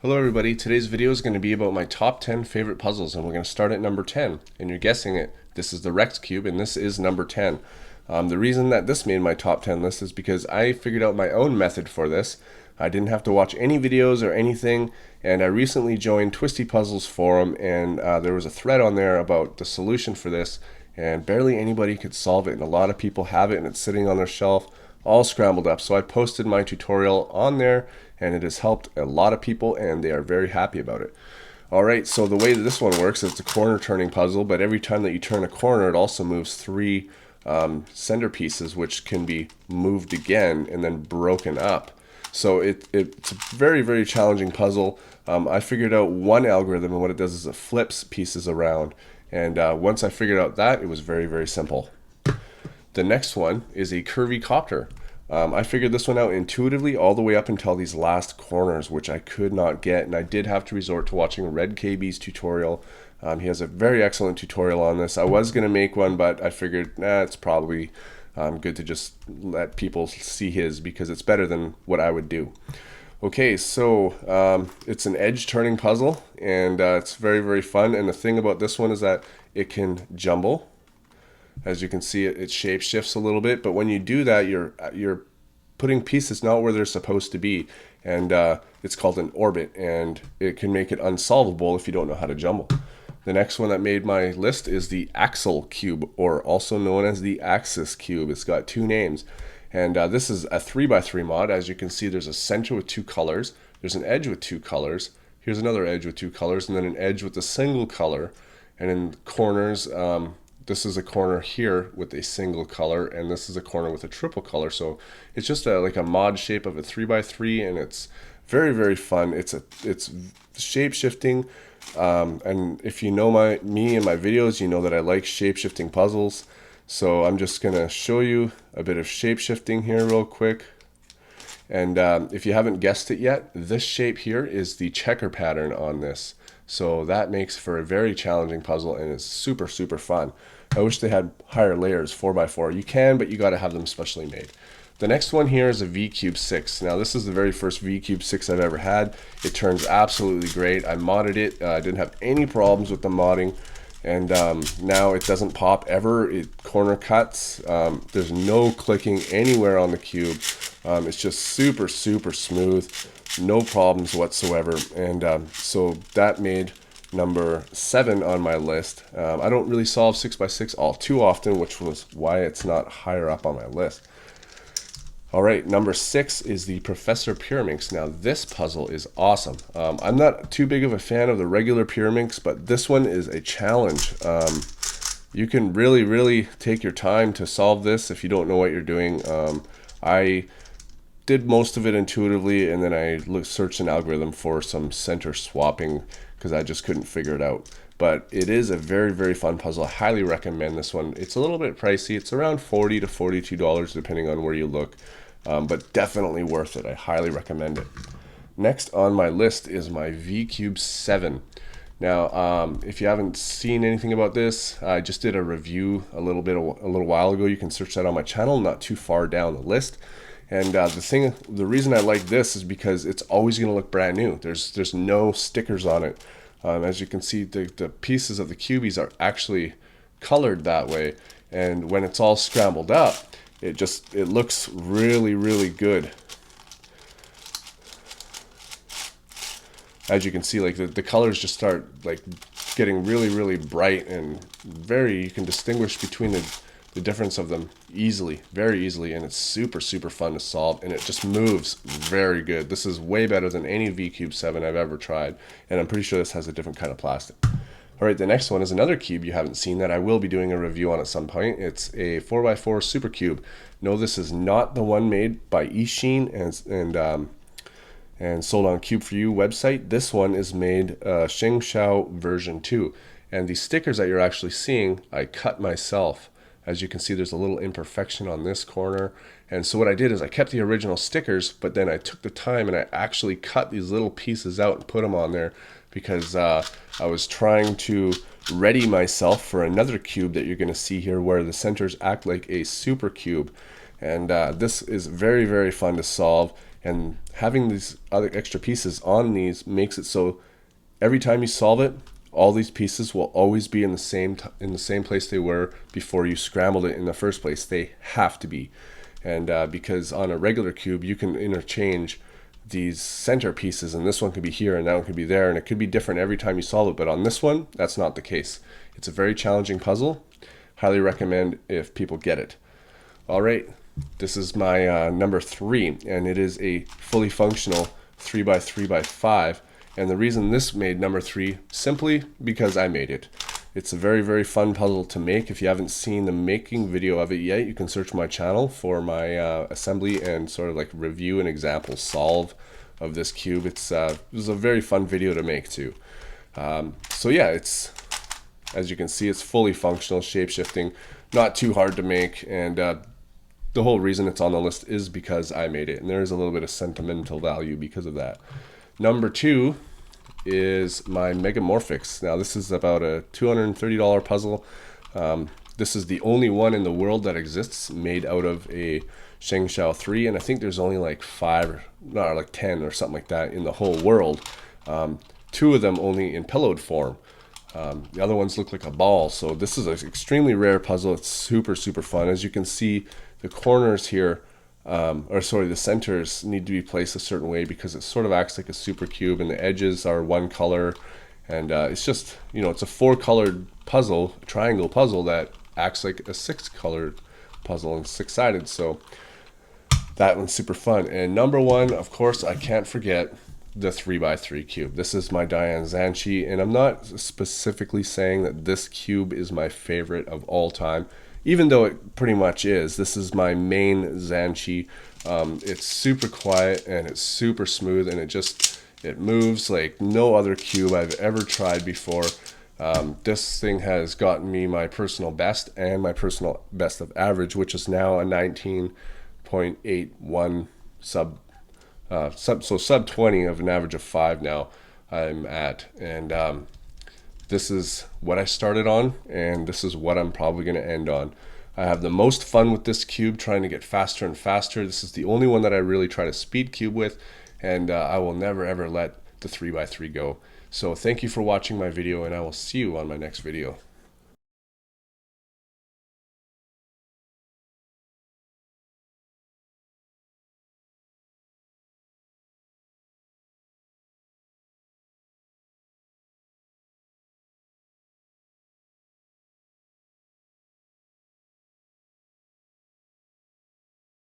Hello everybody, today's video is going to be about my top 10 favorite puzzles, and we're going to start at number 10. And you're guessing it, this is the Rex Cube and this is number 10. The reason that this made my top 10 list is because I figured out my own method for this. I didn't have to watch any videos or anything, and I recently joined Twisty Puzzles forum, and there was a thread on there about the solution for this, and barely anybody could solve it, and a lot of people have it and it's sitting on their shelf all scrambled up. So I posted my tutorial on there and it has helped a lot of people and they are very happy about it. Alright, so the way that this one works is it's a corner turning puzzle, but every time that you turn a corner it also moves three center pieces which can be moved again and then broken up. So it's a very, very challenging puzzle. I figured out one algorithm, and what it does is it flips pieces around, and once I figured out that, it was very, very simple. The next one is a curvy copter. I figured this one out intuitively all the way up until these last corners, which I could not get, and I did have to resort to watching Red KB's tutorial. He has a very excellent tutorial on this. I was going to make one, but I figured, it's probably good to just let people see his because it's better than what I would do. Okay, so it's an edge turning puzzle, and it's very, very fun. And the thing about this one is that it can jumble. As you can see, it shape shifts a little bit, but when you do that, you're putting pieces not where they're supposed to be, and it's called an orbit, and it can make it unsolvable if you don't know how to jumble. The next one that made my list is the Axial Cube, or also known as the Axis Cube. It's got two names, and this is a 3x3 mod. As you can see, there's a center with two colors, there's an edge with two colors, here's another edge with two colors, and then an edge with a single color, and in corners, this is a corner here with a single color, and this is a corner with a triple color. So it's just like a mod shape of a 3x3, and it's very, very fun. It's shape shifting, and if you know me and my videos, you know that I like shape shifting puzzles. So I'm just gonna show you a bit of shape shifting here real quick. And if you haven't guessed it yet, this shape here is the checker pattern on this. So that makes for a very challenging puzzle, and it's super, super fun. I wish they had higher layers, 4x4. You can, but you got to have them specially made. The next one here is a V-Cube 6. Now this is the very first V-Cube 6 I've ever had. It turns absolutely great. I modded it. I didn't have any problems with the modding. And now it doesn't pop ever. It corner cuts. There's no clicking anywhere on the cube. It's just super, super smooth. No problems whatsoever. And so that made number 7 on my list. I don't really solve 6x6 all too often, which was why it's not higher up on my list. Alright, number 6 is the Professor Pyraminx. Now this puzzle is awesome. I'm not too big of a fan of the regular Pyraminx, but this one is a challenge. You can really, really take your time to solve this if you don't know what you're doing. I did most of it intuitively, and then I searched an algorithm for some center swapping because I just couldn't figure it out. But it is a very, very fun puzzle. I highly recommend this one. It's a little bit pricey. It's around $40 to $42 depending on where you look, but definitely worth it. I highly recommend it. Next on my list is my V-Cube 7. Now, if you haven't seen anything about this, I just did a review a little while ago. You can search that on my channel, not too far down the list. And the reason I like this is because it's always going to look brand new. There's no stickers on it. As you can see, the pieces of the cubies are actually colored that way. And when it's all scrambled up, it looks really, really good. As you can see, like the colors just start like getting really, really bright and you can distinguish between the difference of them easily, very easily, and it's super, super fun to solve, and it just moves very good. This is way better than any V-Cube 7 I've ever tried, and I'm pretty sure this has a different kind of plastic. Alright, the next one is another cube you haven't seen that I will be doing a review on at some point. It's a 4x4 Super Cube. No, this is not the one made by Eachine and sold on Cube for You website. This one is made Shengshao version 2, and the stickers that you're actually seeing, I cut myself. As you can see, there's a little imperfection on this corner. And so what I did is I kept the original stickers, but then I took the time and I actually cut these little pieces out and put them on there because I was trying to ready myself for another cube that you're going to see here where the centers act like a super cube. And this is very, very fun to solve. And having these other extra pieces on these makes it so every time you solve it, all these pieces will always be in the same place they were before you scrambled it in the first place. They have to be. And because on a regular cube, you can interchange these center pieces, and this one could be here and that one could be there, and it could be different every time you solve it. But on this one, that's not the case. It's a very challenging puzzle. Highly recommend if people get it. All right, this is my number 3, and it is a fully functional 3x3x5. And the reason this made number 3, simply because I made it. It's a very, very fun puzzle to make. If you haven't seen the making video of it yet, you can search my channel for my assembly and sort of like review and example solve of this cube. It was a very fun video to make too. So yeah, it's, as you can see, it's fully functional, shape-shifting, not too hard to make, and the whole reason it's on the list is because I made it, and there is a little bit of sentimental value because of that. Number 2 is my Megamorphics. Now this is about a $230 puzzle. This is the only one in the world that exists made out of a Shengshao 3, and I think there's only like 5, not like 10 or something like that in the whole world. 2 of them only in pillowed form. The other ones look like a ball, so this is an extremely rare puzzle. It's super, super fun. As you can see, the corners here, the centers need to be placed a certain way because it sort of acts like a super cube, and the edges are one color, and it's just, it's a 4-colored puzzle, triangle puzzle that acts like a 6-colored puzzle and 6-sided. So that one's super fun. And number 1, of course, I can't forget the 3x3 cube. This is my Diane Zanchi, and I'm not specifically saying that this cube is my favorite of all time, even though it pretty much is. This is my main Zanchi. It's super quiet and it's super smooth, and it moves like no other cube I've ever tried before. This thing has gotten me my personal best and my personal best of average, which is now a 19.81 sub 20 of an average of 5 now I'm at. And this is what I started on, and this is what I'm probably going to end on. I have the most fun with this cube, trying to get faster and faster. This is the only one that I really try to speed cube with, and I will never ever let the 3x3 go. So thank you for watching my video, and I will see you on my next video.